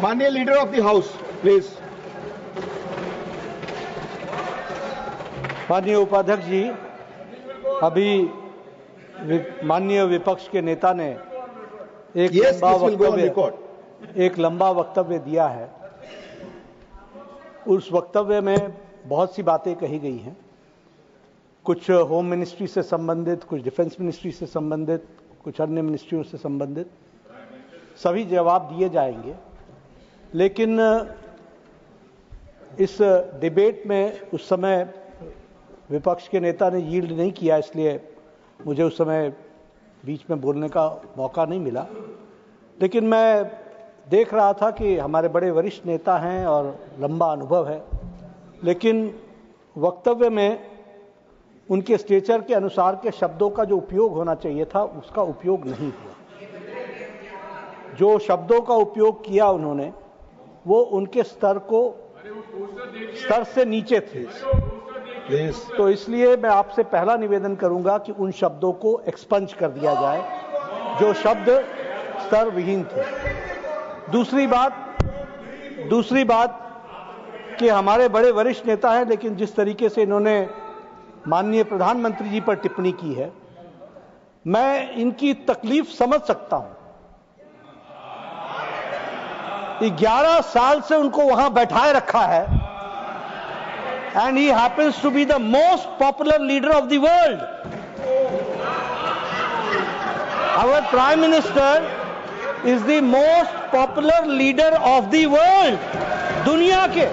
माननीय leader of the house please. माननीय उपाध्यक्ष जी, अभी माननीय विपक्ष के नेता ने एक लंबा वक्तव्य दिया है। उस वक्तव्य में बहुत सी बातें कही गई हैं, कुछ होम मिनिस्ट्री से संबंधित, कुछ डिफेंस मिनिस्ट्री से संबंधित, कुछ अन्य मिनिस्ट्रियों से संबंधित। सभी जवाब दिए जाएंगे, लेकिन इस डिबेट में उस समय विपक्ष के नेता ने यील्ड नहीं किया, इसलिए मुझे उस समय बीच में बोलने का मौका नहीं मिला। लेकिन मैं देख रहा था कि हमारे बड़े वरिष्ठ नेता हैं और लंबा अनुभव है, लेकिन वक्तव्य में उनके स्टेचर के अनुसार के शब्दों का जो उपयोग होना चाहिए था उसका उपयोग नहीं हुआ। जो शब्दों का उपयोग किया उन्होंने, वो उनके स्तर से नीचे थे। तो इसलिए मैं आपसे पहला निवेदन करूंगा कि उन शब्दों को एक्सपंज कर दिया जाए जो शब्द स्तर विहीन थे। दूसरी बात कि हमारे बड़े वरिष्ठ नेता हैं, लेकिन जिस तरीके से इन्होंने माननीय प्रधानमंत्री जी पर टिप्पणी की है, मैं इनकी तकलीफ समझ सकता हूं। 11 साल से उनको वहां बैठाए रखा है, and he happens to be the most popular leader of the world. Our Prime Minister is the most popular leader of the world. दुनिया के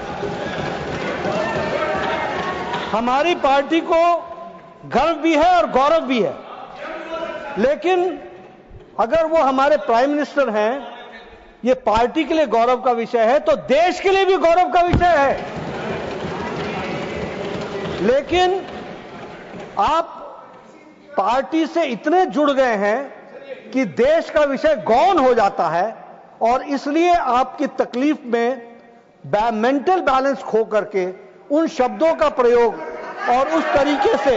हमारी पार्टी को गर्व भी है और गौरव भी है, लेकिन अगर वो हमारे प्राइम मिनिस्टर हैं, ये पार्टी के लिए गौरव का विषय है तो देश के लिए भी गौरव का विषय है। लेकिन आप पार्टी से इतने जुड़ गए हैं कि देश का विषय गौण हो जाता है, और इसलिए आपकी तकलीफ में मेंटल बैलेंस खो करके उन शब्दों का प्रयोग और उस तरीके से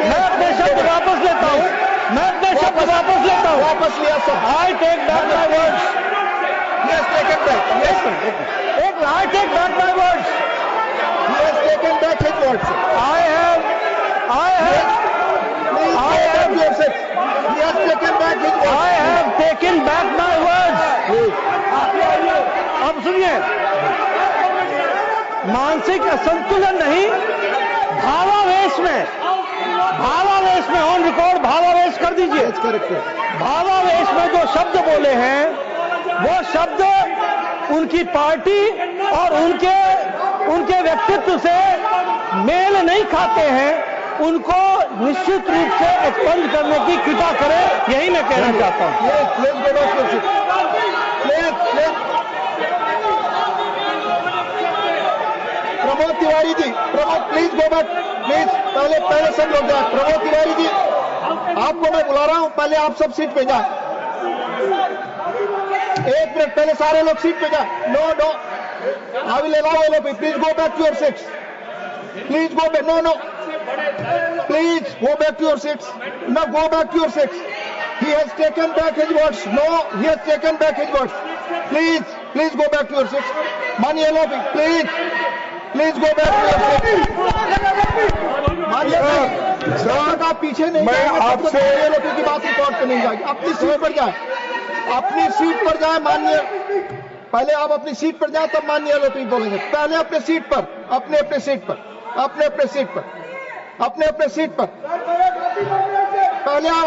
मैं अपने शब्द वापस लेता हूं। वापस लिया सब। I take back my words. Yes, take it back. Yes, I take back my words. He has taken back his words. I have. He has taken back his words. I have taken back my words. अब सुनिए, मानसिक असंतुलन नहीं, भावावेश में on record भावावेश कर दीजिए। भावावेश में जो शब्द बोले हैं, वो शब्द उनकी पार्टी और उनके व्यक्तित्व से मेल नहीं खाते हैं। उनको निश्चित रूप से एक्सपंज करने की कृपा करें, यही मैं कहना चाहता हूं। Pramod Tiwari ji, please go back please. पहले सब लोग जाए। प्रमोद तिवारी जी, आपको मैं बुला रहा हूं, पहले आप सब सीट पे जाए। 1 मिनट पहले सारे लोग सीट पे जाए। No I will allow LOP. Please go back to your seats. Please go back. No please go back to your seats. No go back to your seats. He has taken back his words. No, he has taken back his words. Please go back to your seats. माननीय LOP, please go back to your seats. माननीय आप पीछे नहीं जाएंगे, आपसे LOP की बात record पे नहीं जाएगी। अपनी सीट पर जाए, माननीय। पहले आप अपनी सीट पर जाए, तब माननीय एलओपी बोलेंगे। पहले अपने सीट पर, अपने सीट पर। पहले आप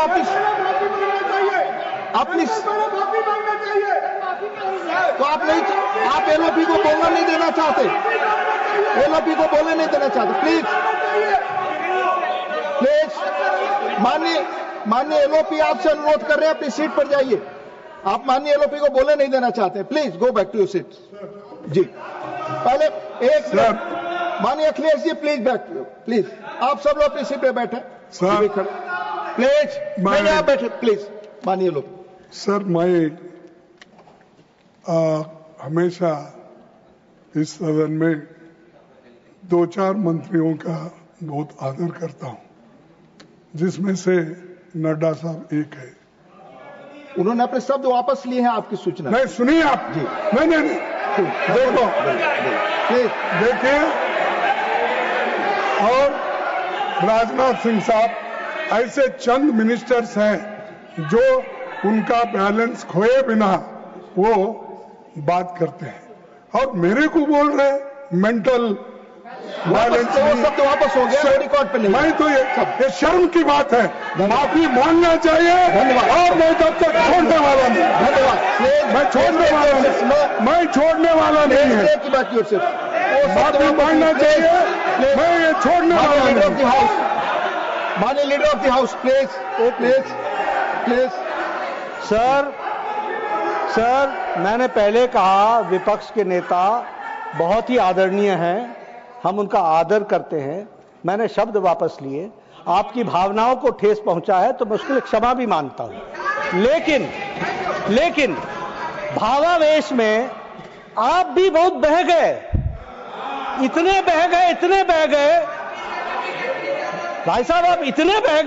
अपनी तो आप एलओपी को बोलना नहीं देना चाहते। प्लीज माननीय एलओपी आपसे अनुरोध कर रहे हैं, अपनी सीट पर जाइए। आप माननीय एलओपी को बोलने नहीं देना चाहते। Please go back to your seat जी। पहले एक मिनट, माननीय अखिलेश जी, प्लीज आप सब लोग अपनी सीट पे बैठे। प्लीज बैठे, प्लीज मानिए लोग। सर, मैं हमेशा इस सदन में 2-4 मंत्रियों का बहुत आदर करता हूं, जिसमें से नड्डा साहब एक है। उन्होंने अपने शब्द वापस लिए हैं आपकी सूचना। नहीं, सुनिए आप जी। नहीं, देखो, देखिए, और राजनाथ सिंह साहब ऐसे चंद मिनिस्टर्स हैं जो उनका बैलेंस खोए बिना वो बात करते हैं और मेरे को बोल रहे मेंटल बैलेंस। शब्द वापस हो गया, रिकॉर्ड पे नहीं। मैं तो ये शर्म की बात है, माफी मांगना चाहिए। धन्यवाद। और मैं तब तक छोड़ने वाला नहीं। धन्यवाद। मैं छोड़ने वाला नहीं, मैं छोड़ने वाला नहीं है। की बात की ओर से माफी मांगना चाहिए, मैं ये छोड़ने वाला लीडर ऑफ नहीं। द हाउस, माननीय leader of the house, please. Sir, मैंने पहले कहा विपक्ष के नेता बहुत ही आदरणीय हैं, हम उनका आदर करते हैं। मैंने शब्द वापस लिए, आपकी भावनाओं को ठेस पहुंचा है तो मैं उसके लिए क्षमा भी मांगता हूं। लेकिन भावावेश में आप भी बहुत बह गए, इतने बह गए भाई साहब, आप इतने बह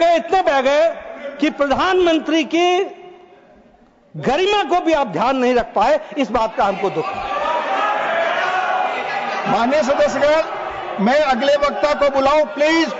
गए कि प्रधानमंत्री की गरिमा को भी आप ध्यान नहीं रख पाए। इस बात का हमको दुख है। माननीय सदस्यगण, मैं अगले वक्ता को बुलाऊं, प्लीज।